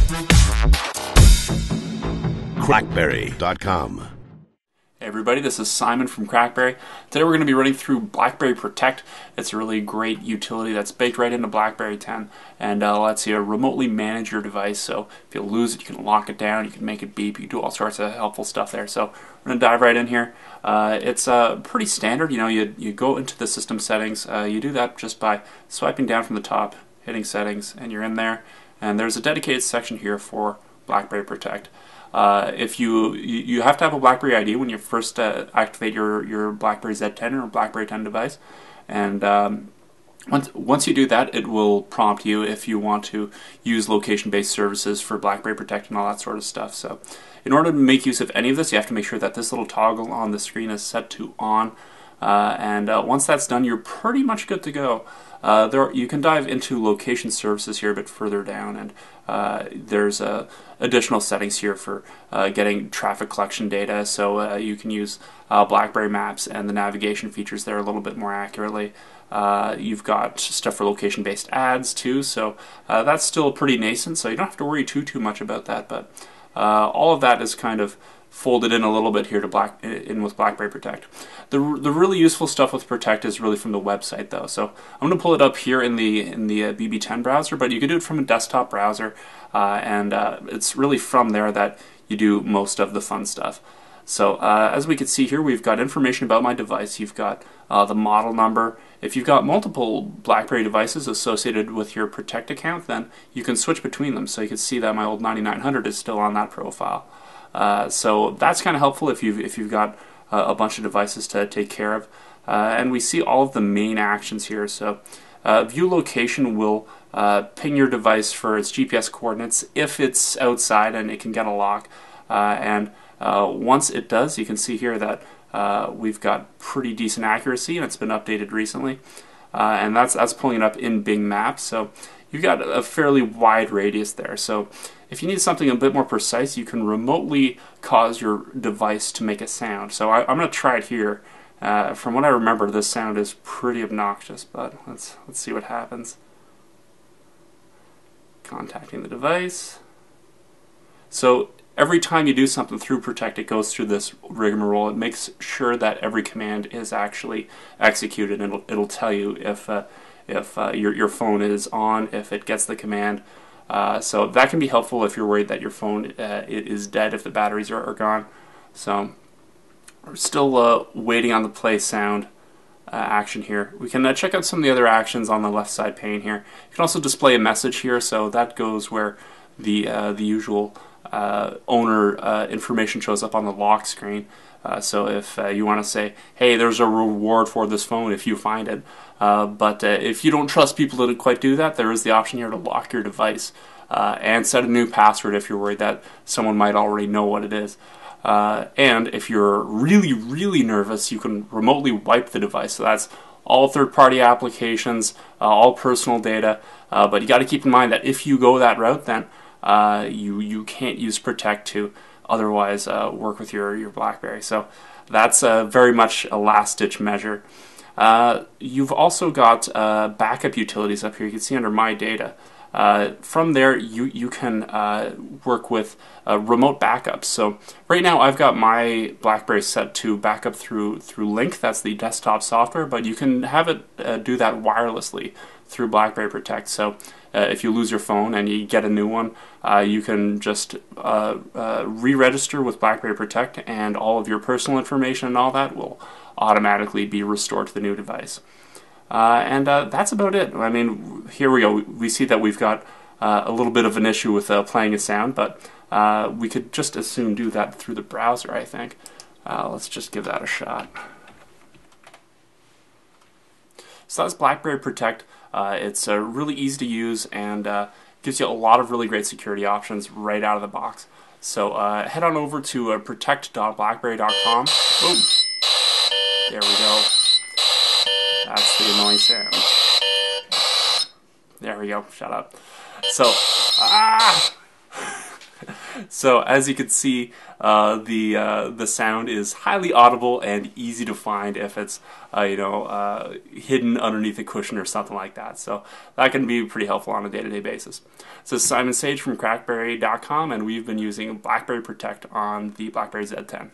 CrackBerry.com. Hey everybody, this is Simon from CrackBerry. Today we're going to be running through Blackberry Protect. It's a really great utility that's baked right into Blackberry 10 and lets you remotely manage your device. So if you lose it, you can lock it down, you can make it beep, you can do all sorts of helpful stuff there. So we're going to dive right in here. It's pretty standard. You know, you go into the system settings. You do that just by swiping down from the top, hitting settings, and you're in there. And there's a dedicated section here for Blackberry Protect. If you have to have a BlackBerry ID when you first activate your BlackBerry Z10 or BlackBerry 10 device, and once you do that, it will prompt you if you want to use location-based services for BlackBerry Protect and all that sort of stuff. So, in order to make use of any of this, you have to make sure that this little toggle on the screen is set to on. Once that's done, you're pretty much good to go. You can dive into location services here a bit further down, and there's additional settings here for getting traffic collection data, so you can use BlackBerry Maps and the navigation features there a little bit more accurately. You've got stuff for location-based ads too, so that's still pretty nascent, so you don't have to worry too much about that, but all of that is kind of folded in a little bit here to with BlackBerry Protect. The really useful stuff with Protect is really from the website though. So I'm going to pull it up here in the BB10 browser, but you can do it from a desktop browser, and it's really from there that you do most of the fun stuff. So as we can see here, we've got information about my device. You've got the model number. If you've got multiple BlackBerry devices associated with your Protect account, then you can switch between them. So you can see that my old 9900 is still on that profile. So that's kind of helpful if you've got a bunch of devices to take care of. And we see all of the main actions here. So view location will ping your device for its GPS coordinates if it's outside and it can get a lock. Once it does, you can see here that we've got pretty decent accuracy, and it's been updated recently. And that's pulling it up in Bing Maps. So you've got a fairly wide radius there. So if you need something a bit more precise, you can remotely cause your device to make a sound. So I'm going to try it here. From what I remember, this sound is pretty obnoxious, but let's see what happens. Contacting the device. So every time you do something through Protect, it goes through this rigmarole. It makes sure that every command is actually executed, and it'll tell you if your phone is on, if it gets the command. So that can be helpful if you're worried that your phone is dead, if the batteries are gone. So we're still waiting on the play sound action here. We can check out some of the other actions on the left side pane here. You can also display a message here, so that goes where the usual owner information shows up on the lock screen. So if you want to say, hey, there's a reward for this phone if you find it, but if you don't trust people to quite do that, there is the option here to lock your device and set a new password if you're worried that someone might already know what it is. And if you're really nervous, you can remotely wipe the device. So that's all third-party applications, all personal data, but you got to keep in mind that if you go that route, then you can't use Protect to otherwise work with your BlackBerry. So that's very much a last-ditch measure. You've also got backup utilities up here. You can see under My Data. From there, you can work with remote backups. So right now, I've got my BlackBerry set to backup through Link. That's the desktop software, but you can have it do that wirelessly through BlackBerry Protect. So if you lose your phone and you get a new one, you can just re-register with BlackBerry Protect, and all of your personal information and all that will automatically be restored to the new device. That's about it. I mean, here we go. We see that we've got a little bit of an issue with playing a sound, but we could just as soon do that through the browser, I think. Let's just give that a shot. So that's BlackBerry Protect. It's really easy to use and gives you a lot of really great security options right out of the box. So head on over to protect.blackberry.com. Oh, there we go. That's the annoying sound. There we go. Shut up. So, So as you can see, the sound is highly audible and easy to find if it's hidden underneath a cushion or something like that. So that can be pretty helpful on a day-to-day basis. So Simon Sage from CrackBerry.com, and we've been using Blackberry Protect on the BlackBerry Z10.